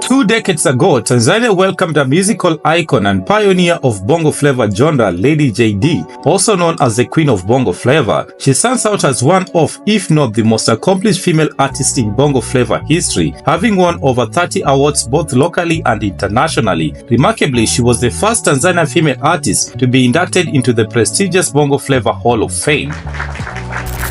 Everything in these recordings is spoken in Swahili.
2 decades ago, Tanzania welcomed a musical icon and pioneer of Bongo Flava genre, Lady Jaydee, also known as the Queen of Bongo Flava. She stands out as one of, if not the most accomplished female artist in Bongo Flava history, having won over 30 awards both locally and internationally. Remarkably, she was the first Tanzanian female artist to be inducted into the prestigious Bongo Flava Hall of Fame.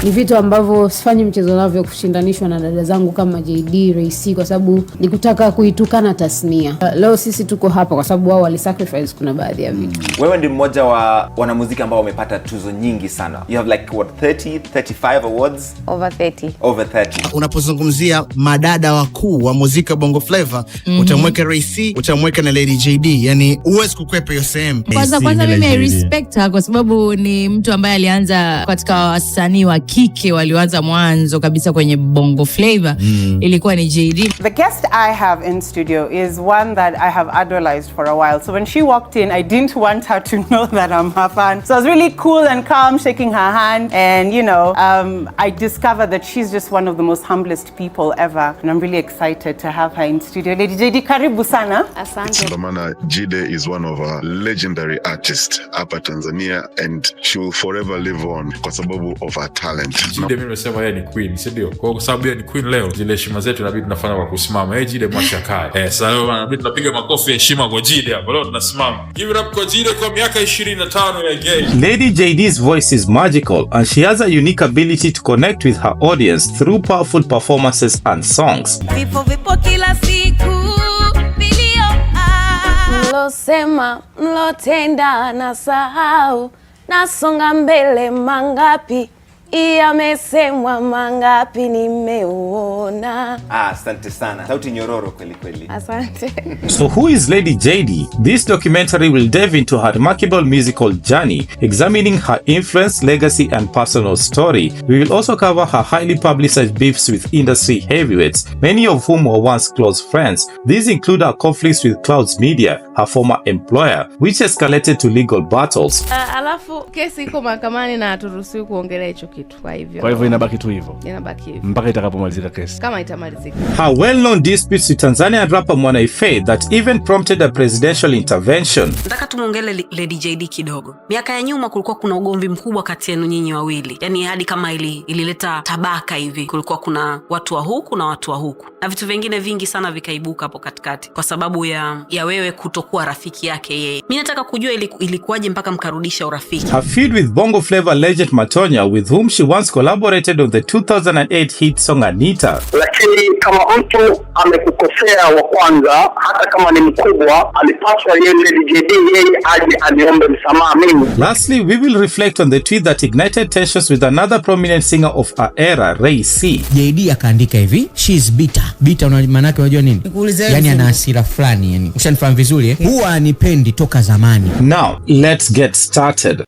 Ni vitu ambavyo sifanyi mchezo navyo kushindanishwa na dada zangu kama Jaydee, Raisi, kwa sababu nikutaka kuitukana tasnia. Leo sisi tuko hapa kwa sababu wao walisacrifice kuna baadhi ya vitu. Wewe ndiye mmoja wa wanamuziki ambao wamepata tuzo nyingi sana. You have like what, 35 awards? Over 30. Over 30. Unapozungumzia madada wakuu wa muziki Bongo Flava, utamweka Raisi, utamweka na Lady Jaydee. Yani huwezi kukwepa hiyo sehemu. Kwanza mimi I respect her kwa sababu ni mtu ambaye alianza katika wasanii wa kike walioanza mwanzo kabisa kwenye Bongo Flava. Ilikuwa ni Jaydee. The guest I have in studio is one that I have idolized for a while. So when she walked in, I didn't want her to know that I'm her fan. So I was really cool and calm, shaking her hand. And you know, I discovered that she's just one of the most humblest people ever. And I'm really excited to have her in studio. Lady Jaydee, karibu sana. Asante. Jaydee is one of our legendary artists hapa Tanzania, and she will forever live on kwa sababu of her talent. Jaydee mimi nasema yeye ni queen, si ndio? Kwa sababu yeye ni queen leo, zile heshima zetu inabidi tunafanya kwa kusimama. Jaydee mwashakae. Sasa leo inabidi tunapiga makofi ya heshima kwa Jaydee hapo. Leo tunasimama. Give it up kwa Jaydee kwa miaka 25 ya game. Lady Jaydee's voice is magical and she has a unique ability to connect with her audience through powerful performances and songs. Vipo kila siku bilio mlosema mlotenda na sahau nasonga mbele mangapi yamesemwa mangapi nimeona. Asante sana. Sauti nyororo kweli kweli. Asante. So who is Lady Jaydee? This documentary will delve into her remarkable musical journey, examining her influence, legacy and personal story. We will also cover her highly publicized beefs with industry heavyweights, many of whom were once close friends. These include her conflicts with Clouds Media, her former employer, which escalated to legal battles. Alafu kesi iko mahakamani na haturuhusiwi kuongelea hicho kitu. Kwa hivyo inabaki tu hivyo. Inabaki hivyo mpaka itakapomalizika kesi. Kama itamalizika. Her well-known disputes with Tanzanian rapper Moto that even prompted a presidential intervention. Nataka tumuongele Lady Jaydee kidogo. Miaka ya nyuma kulikuwa kuna ugomvi mkubwa kati yenu nyinyi wawili. Yaani hadi kama ilileta tabaka hivi. Kulikuwa kuna watu wa huku na watu wa huku. Na vitu vingine vingi sana vikaibuka hapo katikati kwa sababu ya wewe kutokuwa rafiki yake yeye. Mimi nataka kujua ilikuwaje mpaka mkarudisha urafiki. Her feud with Bongo Flava legend Moto, with whom she once collaborated on the 2008 hit song Anita. Lakini kama mtu amekukosea wa kwanza, hata kama ni mkubwa, alipaswa yeye Lady Jaydee aje aniombe msamaha mimi. Lastly, we will reflect on the tweet that ignited tensions with another prominent singer of our era, Raisi. Jaydee akaandika hivi, she is bitter. Bitter maana yake unajua nini? Yani ana hasira fulani yani. Ushanifahamu vizuri Huwa anipendi toka zamani. Now, let's get started.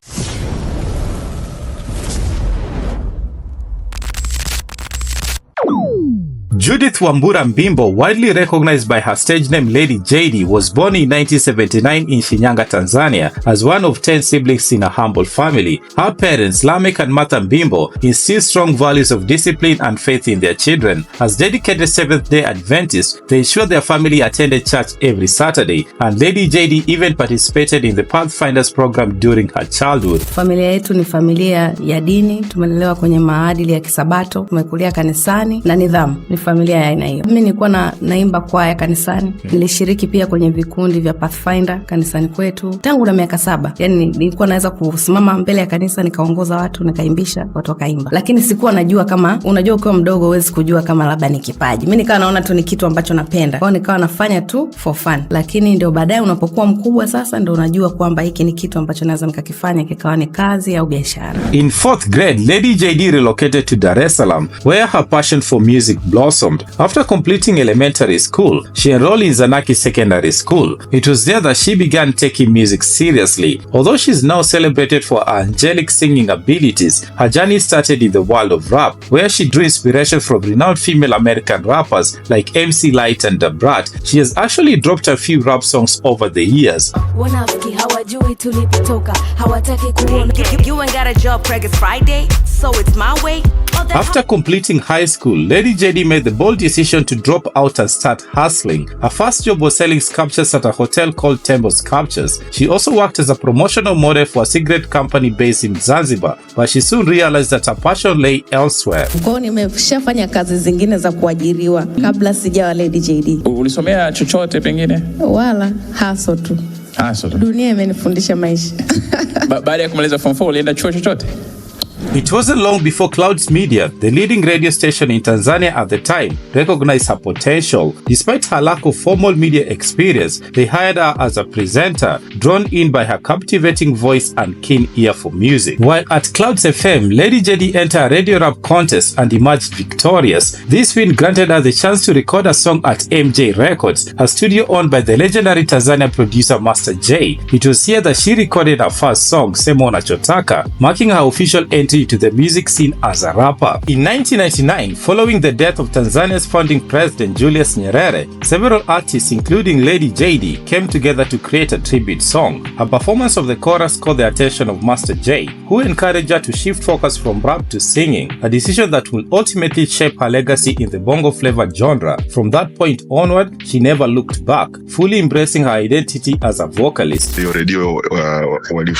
Judith Wambura Mbimbo, widely recognized by her stage name Lady Jaydee, was born in 1979 in Shinyanga, Tanzania, as one of 10 siblings in a humble family. Her parents, Lamek and Martha Mbimbo, instill strong values of discipline and faith in their children. As dedicated Seventh-day Adventists, they ensure their family attended church every Saturday, and Lady Jaydee even participated in the Pathfinders program during her childhood. Familia yetu ni familia ya dini, tumelelewa kwenye maadili ya kisabato, tumekulia kanisani na nidhamu. Familia ya aina hiyo. Mimi nilikuwa naimba kwaya kanisani. Nilishiriki pia kwenye vikundi vya Pathfinder kanisani kwetu tangu na miaka 7. Yaani nilikuwa naweza kusimama mbele ya kanisa nikaongoza watu, nikaimbisha, watu wakaimba. Lakini sikuwa najua kama, unajua ukiwa mdogo huwezi kujua kama labda ni kipaji. Mimi nikawa naona tu ni kitu ambacho napenda. Kwa hiyo nikawa nafanya tu for fun. Lakini ndio baadaye unapokuwa mkubwa sasa ndio unajua kwamba hiki ni kitu ambacho naweza nikakifanya kikawa ni kazi au biashara. In 4th grade, Lady Jaydee relocated to Dar es Salaam, where her passion for music blossomed. After completing elementary school, she enrolled in Zanaki Secondary School. It was there that she began taking music seriously. Although she is now celebrated for her angelic singing abilities, her journey started in the world of rap, where she drew inspiration from renowned female American rappers like MC Lyte and Da Brat. She has actually dropped a few rap songs over the years. You ain't got a job, Craig, it's Friday, so it's my way. After completing high school, Lady Jaydee made the bold decision to drop out and start hustling. Her first job was selling sculptures at a hotel called Tembo Sculptures. She also worked as a promotional model for a cigarette company based in Zanzibar, but she soon realized that her passion lay elsewhere. Kwa nimeshafanya kazi zingine za kuajiriwa kabla sijawa Lady Jaydee. Ulisomea chochote pengine? Wala haso tu. Haso tu. Dunia imenifundisha maisha. Baada ya kumaliza form 4 ulienda chuo chochote? It wasn't long before Clouds Media, the leading radio station in Tanzania at the time, recognized her potential. Despite her lack of formal media experience, they hired her as a presenter, drawn in by her captivating voice and keen ear for music. While at Clouds FM, Lady Jaydee entered a radio rap contest and emerged victorious. This win granted her the chance to record a song at MJ Records, a studio owned by the legendary Tanzania producer Master J. It was here that she recorded her first song, Sema Unachotaka, marking her official entry to the music scene as a rapper. In 1999, following the death of Tanzania's founding president Julius Nyerere, several artists including Lady Jaydee came together to create a tribute song. Her performance of the chorus caught the attention of Master J, who encouraged her to shift focus from rap to singing, a decision that will ultimately shape her legacy in the Bongo Flava genre. From that point onward, she never looked back, fully embracing her identity as a vocalist. Hiyo redio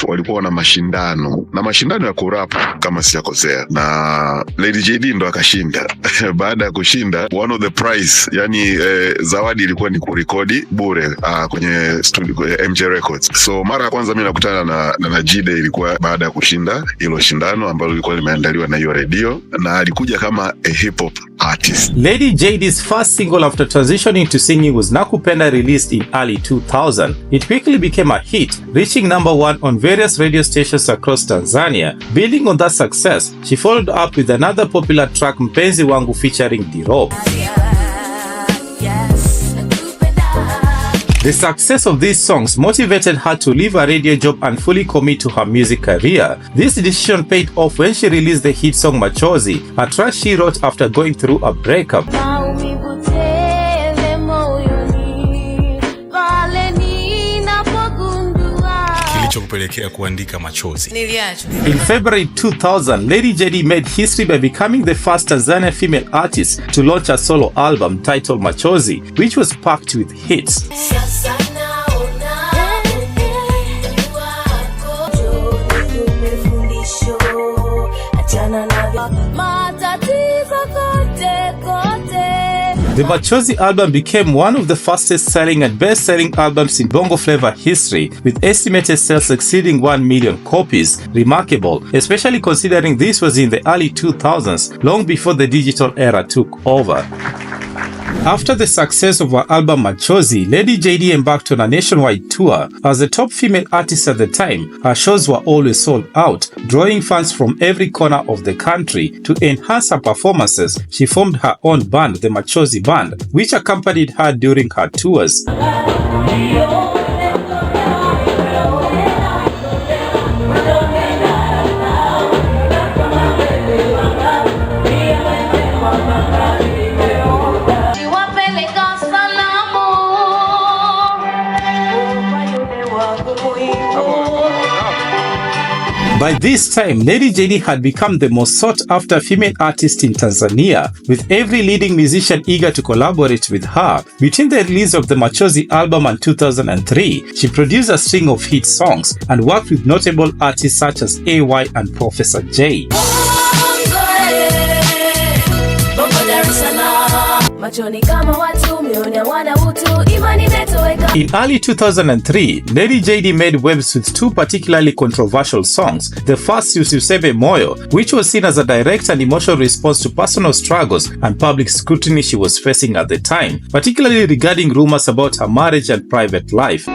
walikuwa na mashindano ya kurap kama sijakosea, na Lady Jaydee ndo akashinda. Baada ya kushinda, one of the prize, yani zawadi ilikuwa ni kurekodi bure kwenye studio MJ Records. So mara ya kwanza mimi nakutana na Jaydee ilikuwa baada ya kushinda hilo shindano ambalo lilikuwa limeandaliwa na hiyo redio, na alikuja kama a hip hop artist. Lady Jaydee's first single after transitioning to singing was Nakupenda, released in early 2000. It quickly became a hit, reaching #1 on various radio stations across Tanzania. Building on that success, she followed up with another popular track, Mpenzi Wangu, featuring D-Rob. The success of these songs motivated her to leave her radio job and fully commit to her music career. This decision paid off when she released the hit song Machozi, a track she wrote after going through a breakup. Kupelekea kuandika Machozi. In February 2000, Lady Jaydee made history by becoming the first Tanzanian female artist to launch a solo album titled Machozi, which was packed with hits. The Machozi album became one of the fastest selling and best selling albums in Bongo Flava history, with estimated sales exceeding 1 million copies. Remarkable, especially considering this was in the early 2000s, long before the digital era took over. After the success of her album Machozi, Lady Jaydee embarked on a nationwide tour. As the top female artist at the time, her shows were always sold out, drawing fans from every corner of the country. To enhance her performances, she formed her own band, the Machozi Band, which accompanied her during her tours. By this time, Lady Jaydee had become the most sought-after female artist in Tanzania, with every leading musician eager to collaborate with her. Between the release of the Machozi album and 2003, she produced a string of hit songs and worked with notable artists such as AY and Professor J. In early 2003, Lady Jaydee made waves with two particularly controversial songs. The first, Usiseme Moyo, which was seen as a direct and emotional response to personal struggles and public scrutiny she was facing at the time, particularly regarding rumors about her marriage and private life.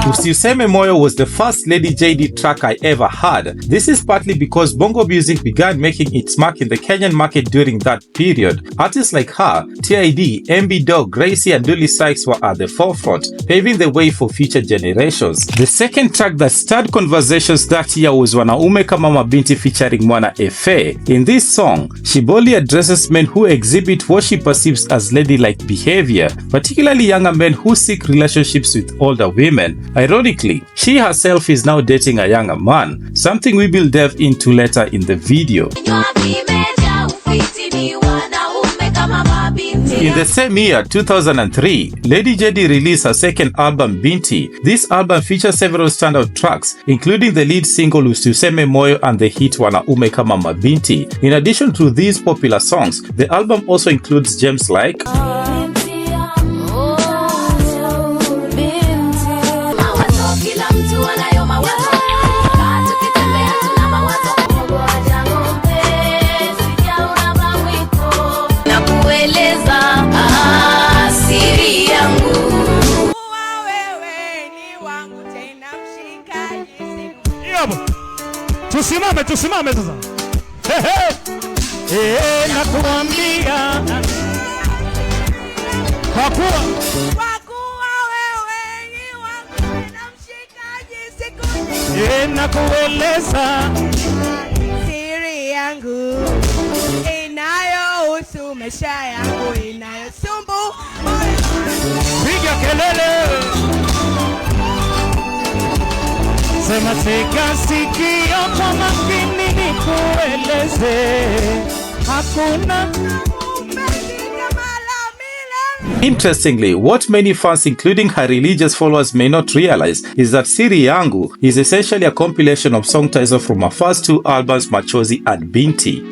Usiseme Moyo was the first Lady Jaydee track I ever heard. This is partly because bongo music began making its mark in the Kenyan market during that period. Artists like her, TID, MB Dog, Gracie and Dully Sykes were at the forefront, paving the way for future generations. The second track that stirred conversations that year was Wanaume Kama Mabinti featuring Mwana Efe. In this song, she boldly addresses men who exhibit what she perceives as ladylike behavior, particularly younger men who seek relationships with older women. Ironically, she herself is now dating a younger man, something we will delve into later in the video. In the same year, 2003, Lady Jaydee released her second album, Binti. This album features several standout tracks, including the lead single Usiseme Moyo and the hit Wanaume Kama Mabinti. In addition to these popular songs, the album also includes gems like Tusimame sasa. Nakuambia kwa kuwa wewe ni wangu na mshikaji siku nyingi. Nakueleza siri yangu inayohusu maisha yangu inayosumbu. Piga kelele. Sema tega sikio kwa makini nikueleze. Hakuna. Interestingly, what many fans including her religious followers may not realize is that Siri Yangu is essentially a compilation of song titles from her first two albums, Machozi and Binti.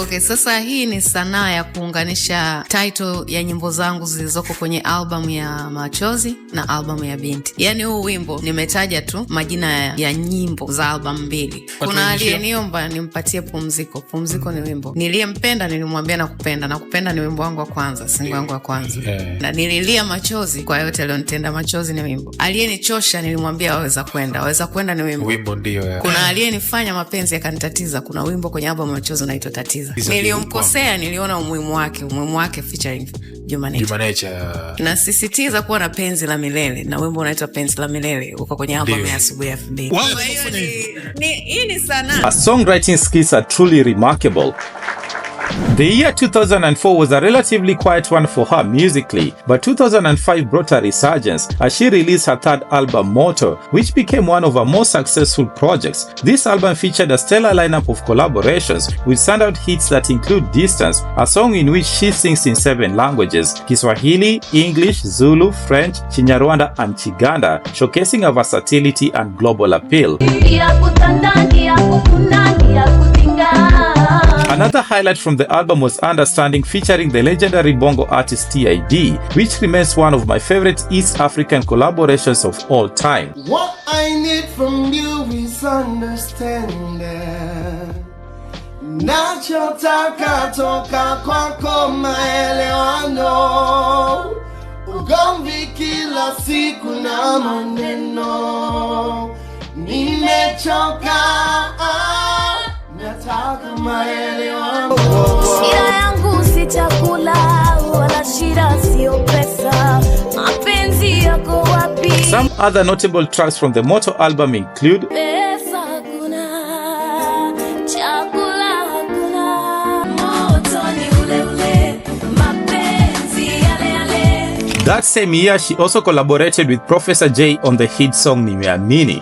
Okay, sasa hii ni sanaa ya kuunganisha title ya nyimbo zangu zilizoko kwenye album ya Machozi na album ya Binti. Yaani huu wimbo nimetaja tu majina ya nyimbo za album mbili. Kuna aliyeniomba nimpatie Pumziko. Pumziko ni wimbo. Niliyempenda nilimwambia nakupenda. Nakupenda ni wimbo wangu wa kwanza, single wangu wa kwanza. Na nililia Machozi kwa yote alionitenda. Machozi ni wimbo. Aliyenichosha nilimwambia waweza kwenda. Waweza kwenda ni wimbo. Wimbo ndio ya. Kuna aliyenifanya mapenzi yakanitatiza. Kuna wimbo kwenye album Machozi unaitwa Tatiza. Niliyomkosea niliona umuhimu wake featuring Juma Nature. Nasisitiza kuwa na penzi la milele na wimbo unaitwa Penzi la Milele uko kwenye album ya Asubuhi ya FB. Hii ni sanaa. Her songwriting skills are truly remarkable. The year 2004 was a relatively quiet one for her musically, but 2005 brought a resurgence as she released her third album, Moto, which became one of her most successful projects. This album featured a stellar lineup of collaborations with standout hits that include Distance, a song in which she sings in 7 languages: Kiswahili, English, Zulu, French, Chinyarwanda, and Chiganda, showcasing her versatility and global appeal. Another highlight from the album was Understanding, featuring the legendary bongo artist TID, which remains one of my favorite East African collaborations of all time. What I need from you is understanding. Nachotaka toka kwako maelewano, ugomvi kila siku na maneno, nimechoka. Nataka maelewano. Shida yangu si chakula wala shida sio pesa. Mapenzi yako wapi? Some other notable tracks from the Moto album include Pesa kuna, chakula hakuna. Moto ni ule ule, mapenzi yale yale. That same year, she also collaborated with Professor J on the hit song Nimeamini.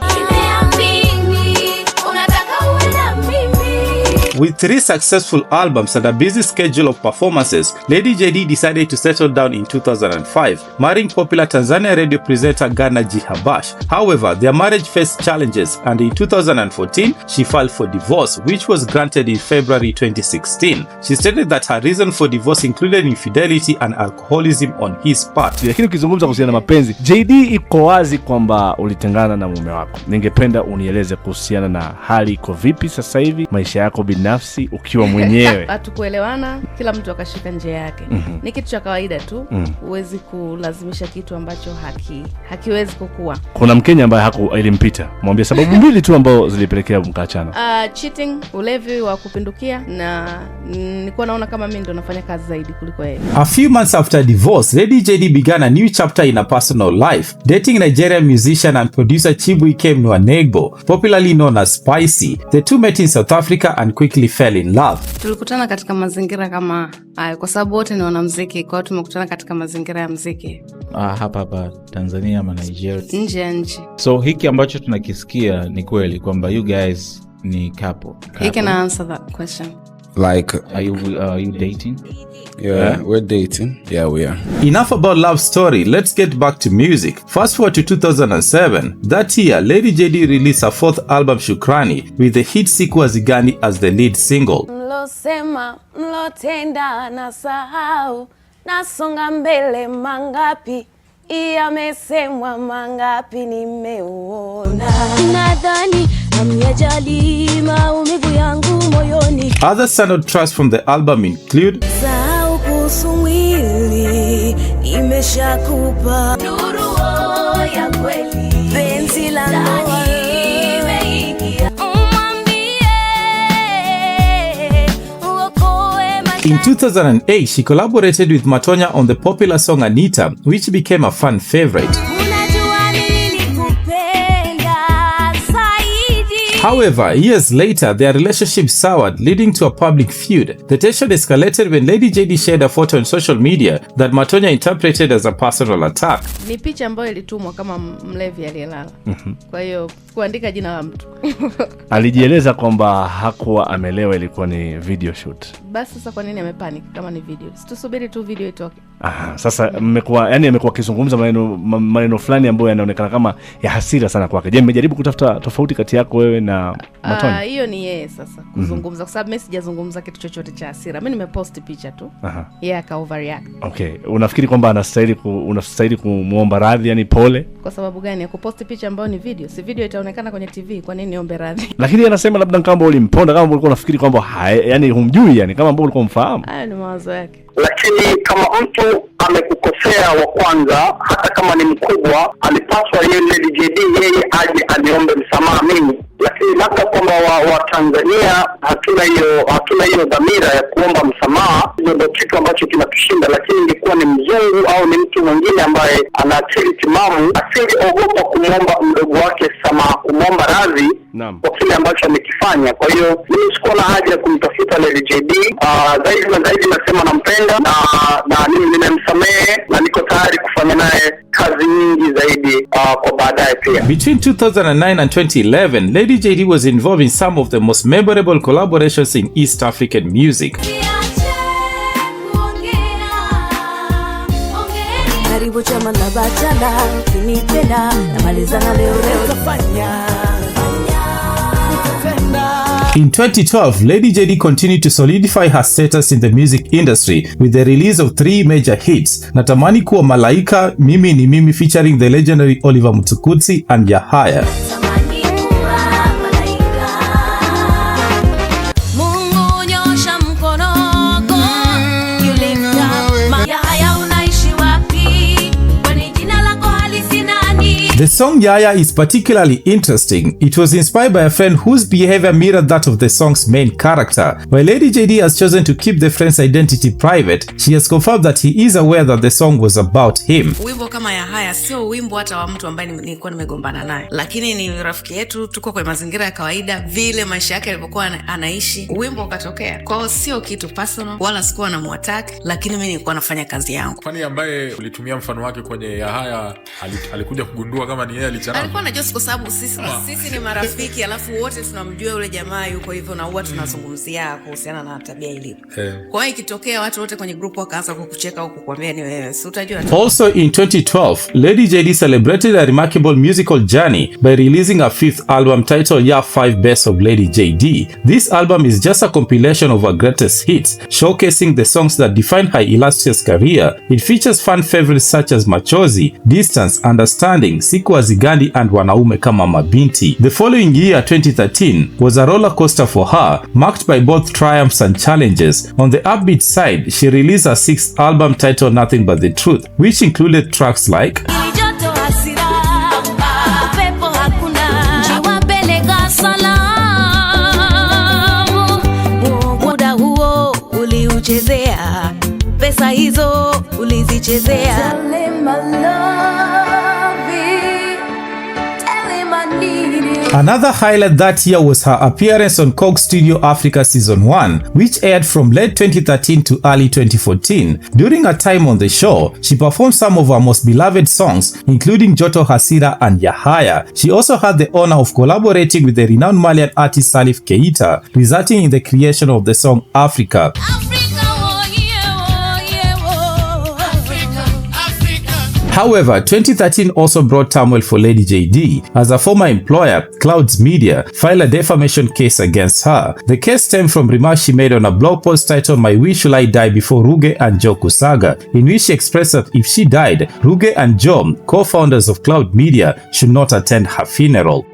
With 3 successful albums and a busy schedule of performances, Lady Jaydee decided to settle down in 2005, marrying popular Tanzania radio presenter Ghana G. Habash. However, their marriage faced challenges, and in 2014, she filed for divorce, which was granted in February 2016. She stated that her reason for divorce included infidelity and alcoholism on his part. Lakini ukizungumza kuhusiana na mapenzi, Jaydee iko wazi kwamba ulitengana na mume wako. Ningependa unieleze kuhusiana na hali iko vipi sasa hivi, maisha yako binafsi ukiwa mwenyewe. Hatukuelewana, kila mtu akashika njia yake. Ni kitu cha kawaida tu. Huwezi kulazimisha kitu ambacho hakiwezi kukua. Kuna Mkenya ambaye ilimpita. Mwambie sababu mbili tu ambao zilipelekea mkaachana. Cheating, ulevi wa kupindukia, na nilikuwa naona kama mimi ndo nafanya kazi zaidi kuliko yeye. A few months after divorce, Lady Jaydee began a new chapter in her personal life, dating Nigerian musician and producer Chibuike Mwanegbo, popularly known as Spicy. The two met in South Africa and quickly fell in love. Tulikutana katika mazingira kama hayo kwa sababu wote ni wanamuziki, kwa hiyo tumekutana katika mazingira ya muziki. hapa Tanzania ama Nigeria? Nje ya nchi. So hiki ambacho tunakisikia ni kweli kwamba you guys ni couple? He can answer that question. Like, are you dating? Yeah, we're dating. Yeah, we are. Enough about love story, let's get back to music. Fast forward to 2007. That year, Lady Jaydee released her 4th album Shukrani with the hit Siku Hazigani as the lead single. Mlosema, mlotenda na sahau, nasonga mbele mangapi, yamesemwa mangapi nimeona. Nadhani amyajali maumivu yangu moyoni. Other standout tracks from the album include Sahau kuhusu mwili, nimeshakupa nuru ya kweli, penzi la ndoa imeingia. In 2008, she collaborated with Matonya on the popular song Anita, which became a fan favorite. However, years later, their relationship soured, leading to a public feud. The tension escalated when Lady Jaydee shared a photo on social media that Matonya interpreted as a personal attack. Ni picha ambayo ilitumwa kama mlevi aliyelala. Kwa hiyo kuandika jina la mtu. Alijieleza kwamba hakuwa amelewa, ilikuwa ni video shoot. Basi sasa kwa nini amepanic kama ni video? Tusubiri tu video itoke. Sasa amekuwa kizungumza maneno fulani ambayo yanaonekana kama ya hasira sana kwake. Je, mmejaribu kutafuta tofauti kati yako wewe na Matonya? Hiyo ni yeye sasa kuzungumza, kwa sababu mimi sijazungumza kitu chochote cha hasira. Mimi nimepost picha tu. Yeye aka overreact. Okay, unafikiri kwamba unastahili kumuomba radhi, yani pole? Kwa sababu gani ya kupost picha ambayo ni video? Si video itaonekana kwenye TV, kwa nini niombe radhi? Lakini anasema labda kama ulimponda, kama ulikuwa unafikiri kwamba yani humjui, yani kama ambao ulikuwa umfahamu. Hayo ni mawazo yake. Lakini kama mtu amekukosea wa kwanza, hata kama ni mkubwa, alipaswa yeye Lady Jaydee yeye aje aniombe msamaha mimi. Lakini labda kwamba wa Tanzania hatuna hiyo dhamira ya kuomba msamaha. Ndio kitu ambacho kinatushinda. Lakini ingekuwa ni mzungu au ni mtu mwingine ambaye ana akili timamu, asingeogopa kumwomba mdogo wake msamaha, kumwomba radhi kwa kile ambacho amekifanya. Kwa hiyo mimi sikuwa na haja ya kumtafuta Lady Jaydee. Zaidi nasema nampenda na mimi nimemsamehe na niko tayari kufanya naye kazi nyingi zaidi kwa baadaye pia. Between 2009 and 2011, Lady Jaydee was involved in some of the most memorable collaborations in East African music. In 2012, Lady Jaydee continued to solidify her status in the music industry with the release of 3 major hits: Natamani Kuwa Malaika, Mimi Ni Mimi featuring the legendary Oliver Mtukudzi, and Yahaya. The song Yaya is particularly interesting. It was inspired by a friend whose behavior mirrored that of the song's main character. While Lady Jaydee has chosen to keep the friend's identity private, she has confirmed that he is aware that the song was about him. Wimbo kama Yahaya sio wimbo hata wa mtu ambaye nilikuwa nimegombana naye, lakini ni rafiki yetu, tuko kwa mazingira ya kawaida vile maisha yake yalivyokuwa anaishi, wimbo ukatokea. Kwa hiyo sio kitu personal, wala sikuwa na muattack, lakini mimi nilikuwa nafanya kazi yangu. Kwani ambaye ulitumia mfano wake kwenye Yahaya alikuja kugundua kama ni yeye alichana? Alikuwa anajua kwa sababu sisi ni marafiki, alafu wote tunamjua yule jamaa yuko hivyo na huwa tunazungumzia kuhusiana na tabia ilivyo. Kwa hiyo ikitokea watu wote kwenye group wakaanza kukucheka au kukuambia ni wewe, si utajua. Also in 2012, Lady Jaydee celebrated a remarkable musical journey by releasing her 5th album titled Ya 5 Best of Lady Jaydee. This album is just a compilation of her greatest hits, showcasing the songs that defined her illustrious career. It features fan favorites such as Machozi, Distance, Understanding, Siku Hazigani, and Wanaume Kama Mabinti. The following year, 2013, was a roller coaster for her, marked by both triumphs and challenges. On the upbeat side, she released her 6th album titled Nothing But the Truth, which included tracks like pesa hizo ulizichezea. Tell him I love you, tell him I need you. Another highlight that year was her appearance on Coke Studio Africa Season 1, which aired from late 2013 to early 2014. During her time on the show, she performed some of her most beloved songs, including Joto Hasira and Yahaya. She also had the honor of collaborating with the renowned Malian artist Salif Keita, resulting in the creation of the song Africa. However, 2013 also brought turmoil for Lady Jaydee, as a former employer, Clouds Media, filed a defamation case against her. The case stemmed from remarks she made on a blog post titled "My Wish Will I Die Before Ruge and Joe Kusaga," in which she expressed that if she died, Ruge and Joe, co-founders of Cloud Media, should not attend her funeral.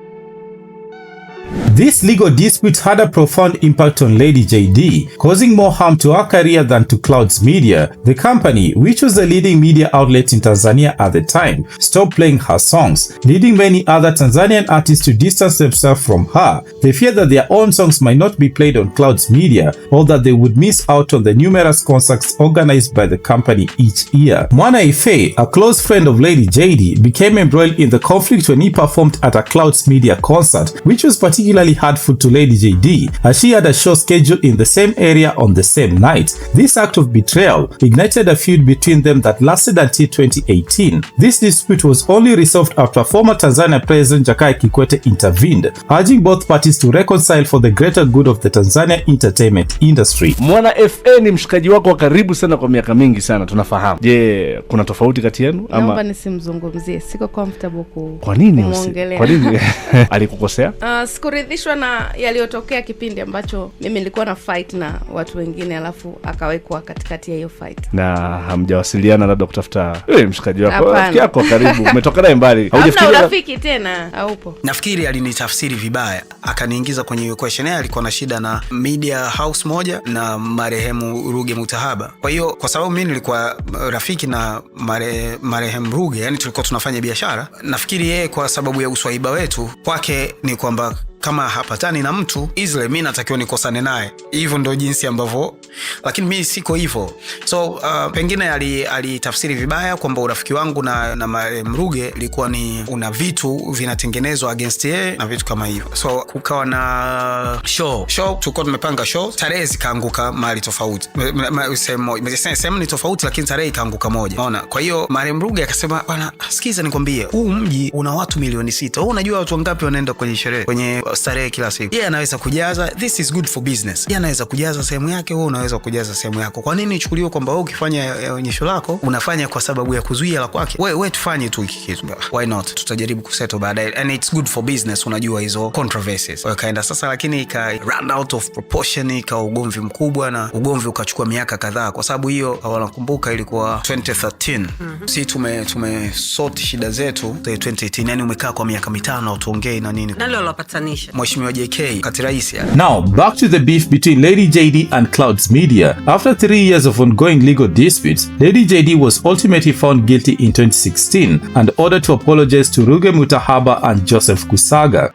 This legal dispute had a profound impact on Lady Jaydee, causing more harm to her career than to Clouds Media. The company, which was the leading media outlet in Tanzania at the time, stopped playing her songs, leading many other Tanzanian artists to distance themselves from her. They feared that their own songs might not be played on Clouds Media, or that they would miss out on the numerous concerts organized by the company each year. Mwana Ife, a close friend of Lady Jaydee, became embroiled in the conflict when he performed at a Clouds Media concert, which was particularly hurtful to Lady Jaydee, as she had a show scheduled in the same area on the same night. This act of betrayal ignited a feud between them that lasted until 2018. This dispute was only resolved after former Tanzania President Jakaya Kikwete intervened, urging both parties to reconcile for the greater good of the Tanzania entertainment industry. Mwana FA ni mshikaji wako wa karibu sana kwa miaka mingi sana, tunafahamu. Je, kuna tofauti kati yenu ama? Naomba nisimzungumzie, siko comfortable Kwa nini? Kwa nini? Alikukosea? Sikuridhishwa na yaliyotokea kipindi ambacho mimi nilikuwa na fight na watu wengine, alafu akawekwa katikati ya hiyo fight. Na hamjawasiliana labda kutafuta mshikaji wako, rafiki yako karibu, umetoka naye mbali. Haujafikiria rafiki tena haupo? Nafikiri alinitafsiri vibaya, akaniingiza kwenye equation. Alikuwa na shida na media house moja na marehemu Ruge Mutahaba. Kwa hiyo kwa sababu mimi nilikuwa rafiki na marehemu Ruge, yani tulikuwa tunafanya biashara, nafikiri yeye kwa sababu ya uswahiba wetu kwake ni kwamba kama hapatani na mtu easily mimi natakiwa nikosane naye. Hivyo ndio jinsi ambavyo, lakini mimi siko hivyo. So pengine alitafsiri vibaya kwamba urafiki wangu na Mruge ilikuwa ni una vitu vinatengenezwa against yeye na vitu kama hivyo. So kukawa na show tulikuwa tumepanga show, tarehe zikaanguka mahali tofauti, sehemu ni tofauti lakini tarehe ikaanguka moja, unaona. Kwa hiyo Mruge akasema, bwana sikiza nikwambie, huu mji una watu milioni 6. Wewe unajua watu wangapi wanaenda kwenye sherehe, kwenye starehe kila siku? Yeye anaweza kujaza, this is good for business. Yeye anaweza kujaza sehemu yake, wewe unaweza kujaza sehemu yako. Kwa nini ichukuliwe kwamba wewe ukifanya onyesho lako unafanya kwa sababu ya kuzuia la kwake? Wewe tufanye tu hiki kitu, why not? Tutajaribu kusettle baadaye, and it's good for business. Unajua hizo controversies wakaenda sasa, lakini ika run out of proportion, ika ugomvi mkubwa, na ugomvi ukachukua miaka kadhaa. Kwa sababu hiyo wanakumbuka ilikuwa 2013. Si tumesort shida zetu 2018, yani umekaa kwa miaka 5 tuongee na nini. Nani alopatanisha? Mheshimiwa JK kati rais. Now, back to the beef between Lady Jaydee and Clouds Media. After 3 years of ongoing legal disputes, Lady Jaydee was ultimately found guilty in 2016 and ordered to apologize to Ruge Mutahaba and Joseph Kusaga.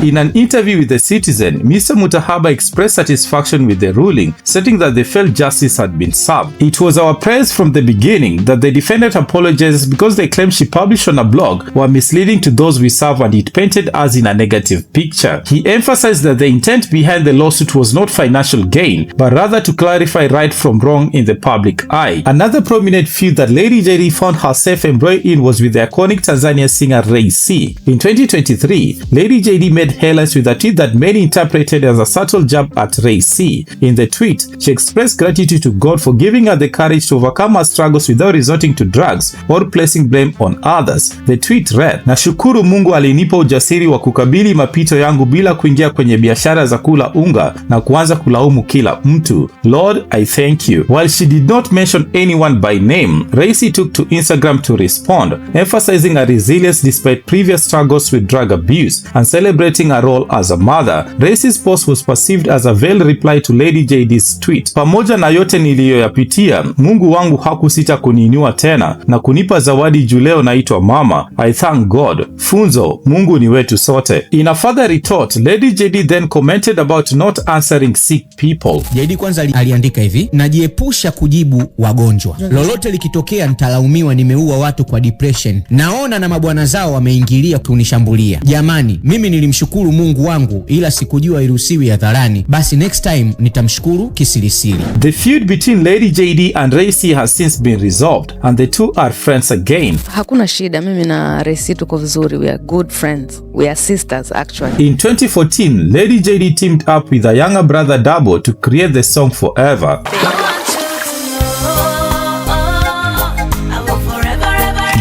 In an interview with The Citizen, Mr. Mutahaba expressed satisfaction with the ruling, stating that they felt justice had been served. It was our prayers from the beginning that the defendant apologizes because the claims she published on a blog were misleading to those we serve and it painted us in a negative picture. He emphasized that the intent behind the lawsuit was not financial gain, but rather to clarify right from wrong in the public eye. Another prominent feud that Lady Jaydee found herself embroiled in was with the iconic Tanzania singer Ray C. In 2023, Lady Jaydee made headlines with a tweet that many interpreted as a subtle jab at Ray C. In the tweet, she expressed gratitude to God for giving her the courage to overcome her struggles without resorting to drugs or placing blame on others. The tweet read, "Nashukuru Mungu alinipa ujasiri wa kukabili mapito yangu bila kuingia kwenye biashara za kula unga na kuanza kulaumu kila mtu. Lord, I thank you." While she did not mention anyone by name, Ray C took to Instagram to respond, emphasizing her resilience despite previous struggles with drug abuse and celebrating accepting a role as a mother. Ray's post was perceived as a veiled reply to Lady Jaydee's tweet. Pamoja na yote niliyoyapitia, Mungu wangu hakusita kuniinua tena na kunipa zawadi juu leo naitwa mama. I thank God. Funzo, Mungu ni wetu sote. In a further retort, Lady Jaydee then commented about not answering sick people. Jaydee kwanza aliandika hivi: najiepusha kujibu wagonjwa. Lolote likitokea nitalaumiwa nimeua watu kwa depression. Naona na mabwana zao wameingilia kunishambulia. Jamani, mimi nilimshukuru Mungu wangu ila sikujua iruhusiwi hadharani. Basi next time nitamshukuru kisirisiri. The feud between Lady Jaydee and Ray has since been resolved and the two are friends again. Hakuna shida, mimi na Ray tuko vizuri. We are good friends. We are sisters actually. In 2014, Lady Jaydee teamed up with a younger brother Dabo to create the song Forever.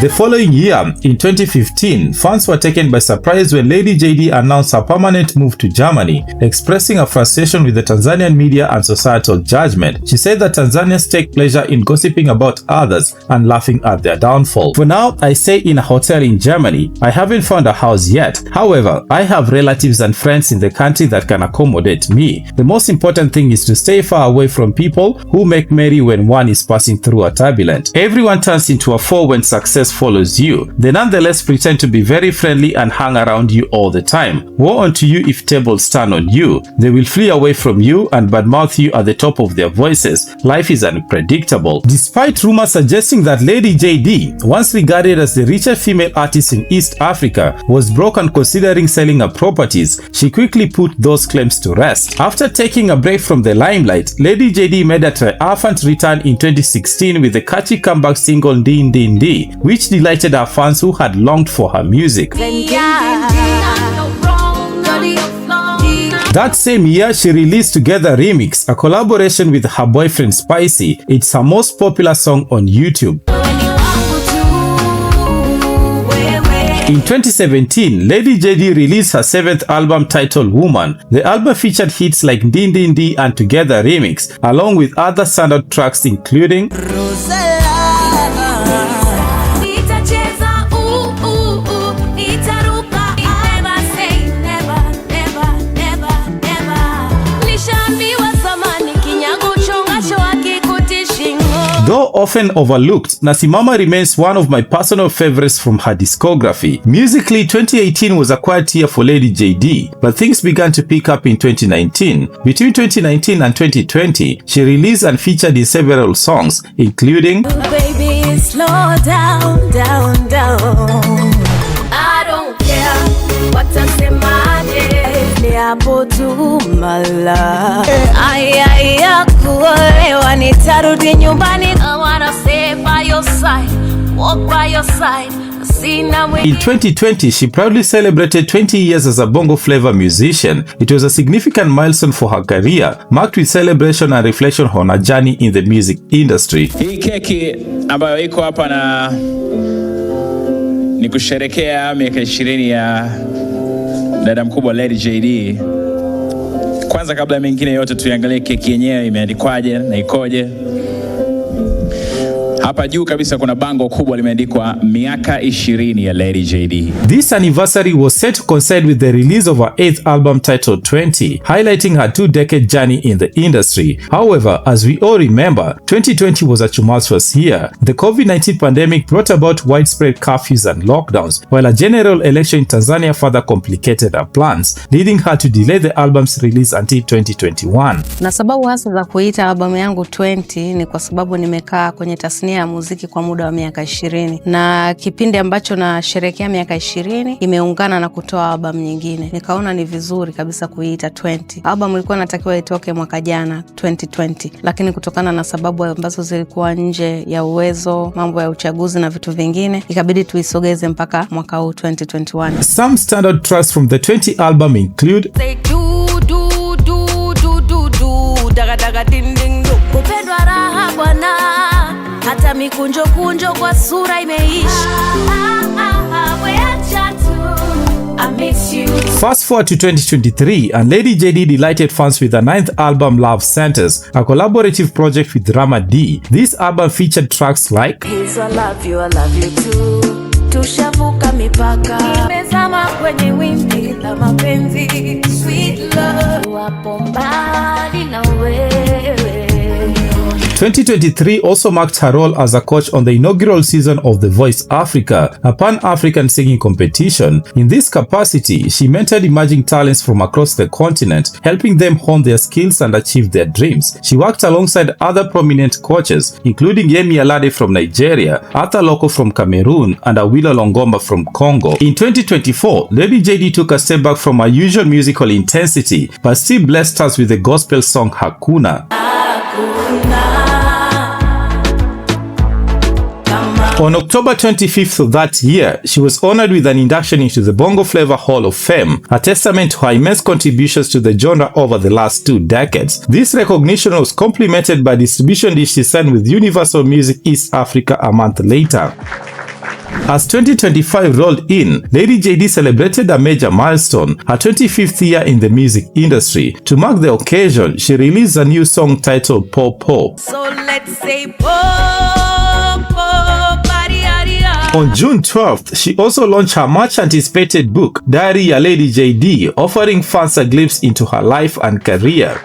The following year, in 2015, fans were taken by surprise when Lady Jaydee announced her permanent move to Germany, expressing her frustration with the Tanzanian media and societal judgment. She said that Tanzanians take pleasure in gossiping about others and laughing at their downfall. For now, I stay in a hotel in Germany. I haven't found a house yet. However, I have relatives and friends in the country that can accommodate me. The most important thing is to stay far away from people who make merry when one is passing through a turbulent. Everyone turns into a foe when success follows you. They nonetheless pretend to be very friendly and hang around you all the time. Woe unto you if tables turn on you. They will flee away from you and badmouth you at the top of their voices. Life is unpredictable. Despite rumors suggesting that Lady Jaydee, once regarded as the richest female artist in East Africa, was broke and considering selling her properties, she quickly put those claims to rest. After taking a break from the limelight, Lady Jaydee made a triumphant return in 2016 with the catchy comeback single Din Din Di, which delighted her fans who had longed for her music. That same year, she released Together Remix, a collaboration with her boyfriend Spicy. It's her most popular song on YouTube. In 2017, Lady Jaydee released her 7th album titled Woman. The album featured hits like Din Din Di and Together Remix, along with other standout tracks including Though often overlooked, Nasimama remains one of my personal favorites from her discography. Musically, 2018 was a quiet year for Lady Jaydee, but things began to pick up in 2019. Between 2019 and 2020, she released and featured in several songs, including Baby, slow down, down, down. I don't care what I say, my dear. Hapo tu mala aya kuolewa nitarudi nyumbani. I wanna stay by your side, walk by your side. In 2020, she proudly celebrated 20 years as a Bongo Flava musician. It was a significant milestone for her career, marked with celebration and reflection on her journey in the music industry. Hii keki ambayo iko hapa na ni kusherekea miaka 20 ya dada mkubwa Lady Jaydee. Kwanza kabla ya mengine yote tuiangalie keki yenyewe imeandikwaje na ikoje. Hapa juu kabisa kuna bango kubwa limeandikwa miaka 20 ya Lady Jaydee. This anniversary was set to coincide with the release of her 8th album titled 20, highlighting her 2-decade journey in the industry. However, as we all remember, 2020 was a tumultuous year. The COVID-19 pandemic brought about widespread curfews and lockdowns, while a general election in Tanzania further complicated her plans, leading her to delay the album's release until 2021. Na sababu hasa za kuita albamu yangu 20 ni kwa sababu nimekaa kwenye tasnia ya muziki kwa muda wa miaka 20, na kipindi ambacho na sherekea miaka 20 imeungana na kutoa albamu nyingine. Nikaona ni vizuri kabisa kuiita 20. Albamu ilikuwa natakiwa itoke mwaka jana 2020, lakini kutokana na sababu ambazo zilikuwa nje ya uwezo, mambo ya uchaguzi na vitu vingine, ikabidi tuisogeze mpaka mwaka huu 2021. Some standout tracks from the 20 album include daga daga ding ding do kupendwa raha bwana, hata mikunjo kunjo kwa sura imeisha. I miss you. Fast forward to 2023 and Lady Jaydee delighted fans with her 9th album Love Centers, a collaborative project with Rama D. This album featured tracks like I love you too. tushavuka mipaka, nimezama kwenye wimbi la mapenzi, sweet love, wapo mbali na wewe. 2023 also marked her role as a coach on the inaugural season of The Voice Africa, a pan-African singing competition. In this capacity, she mentored emerging talents from across the continent, helping them hone their skills and achieve their dreams. She worked alongside other prominent coaches, including Yemi Alade from Nigeria, Arthur Loko from Cameroon, and Awilo Longomba from Congo. In 2024, Lady Jaydee took a step back from her usual musical intensity, but still blessed us with the gospel song Hakuna. On October 25th of that year, she was honored with an induction into the Bongo Flava Hall of Fame, a testament to her immense contributions to the genre over the last 2 decades. This recognition was complemented by distribution deal she signed with Universal Music East Africa a month later. As 2025 rolled in, Lady Jaydee celebrated a major milestone, her 25th year in the music industry. To mark the occasion, she released a new song titled Po Po. So let's say po, po, bari-ari-ari. On June 12th, she also launched her much-anticipated book, Diary ya Lady Jaydee, offering fans a glimpse into her life and career.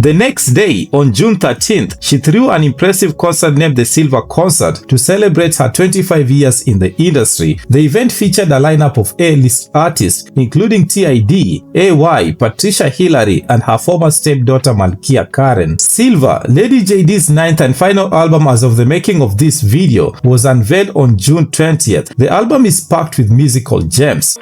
The next day, on June 13th, she threw an impressive concert named the Silver Concert to celebrate her 25 years in the industry. The event featured a lineup of A-list artists, including TID, AY, Patricia Hillary, and her former stepdaughter Malkia Karen. Silver, Lady Jaydee's 9th and final album as of the making of this video, was unveiled on June 20th. The album is packed with musical gems.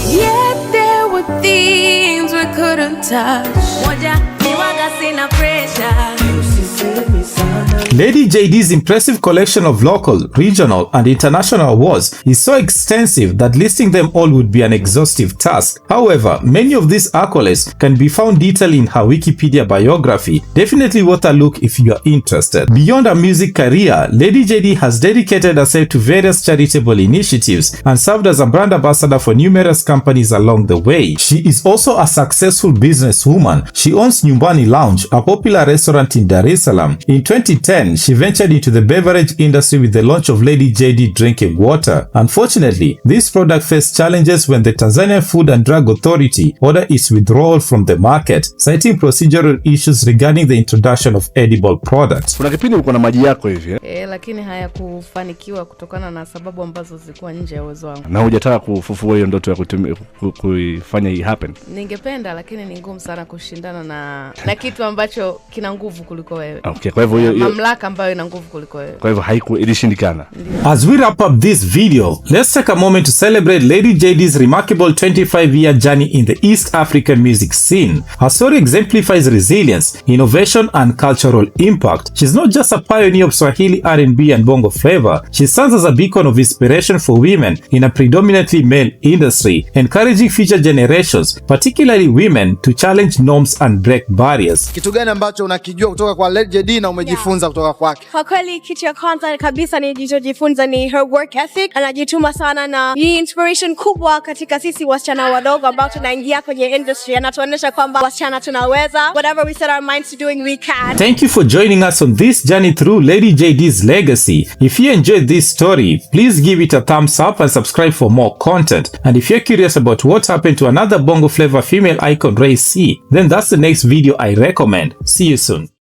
Yet there were things we couldn't touch. Moja, niwaga sina pressure. Lady Jaydee's impressive collection of local, regional, and international awards is so extensive that listing them all would be an exhaustive task. However, many of these accolades can be found detailed in her Wikipedia biography. Definitely worth a look if you are interested. Beyond her music career, Lady Jaydee has dedicated herself to various charitable initiatives and served as a brand ambassador for numerous companies along the way. She is also a successful businesswoman. She owns Nyumbani Lounge, a popular restaurant in Dar es Salaam. In 2010, she ventured into the beverage industry with the launch of Lady Jaydee drinking water. Unfortunately, this product faced challenges when the Tanzania Food and Drug Authority ordered its withdrawal from the market, citing procedural issues regarding the introduction of edible products. Kuna kipindi uko na maji yako hivi lakini hayakufanikiwa kutokana na sababu ambazo zilikuwa nje ya uwezo wangu. Na hujataka kufufua hiyo ndoto ya kuifanya hii happen? Ningependa, lakini ni ngumu sana kushindana na kitu ambacho kina nguvu kuliko wewe. Okay, kwa hivyo mamlaka ambayo ina nguvu kuliko wewe. Kwa hivyo ilishindikana. As we wrap up this video, let's take a moment to celebrate Lady Jaydee's remarkable 25-year journey in the East African music scene. Her story exemplifies resilience, innovation, and cultural impact. She's not just a pioneer of Swahili R&B and Bongo Flava. She stands as a beacon of inspiration for women in a predominantly male industry, encouraging future generations, particularly women, to challenge norms and break barriers. Kitu gani ambacho unakijua kutoka kwa Lady Jaydee na umejifunza kutoka kwake? Kwa kweli kitu ya kwanza kabisa nilichojifunza ni her work ethic. Anajituma sana na ni inspiration kubwa katika sisi wasichana wadogo ambao tunaingia kwenye industry. Anatuonyesha kwamba wasichana tunaweza. Whatever we set our minds to doing, we can. Thank you for joining us on this journey through Lady Jaydee's legacy. If you enjoyed this story, please give it a thumbs up and subscribe for more content. And if you're curious about what happened to another Bongo Flava female icon, Ray C, then that's the next video I recommend. See you soon.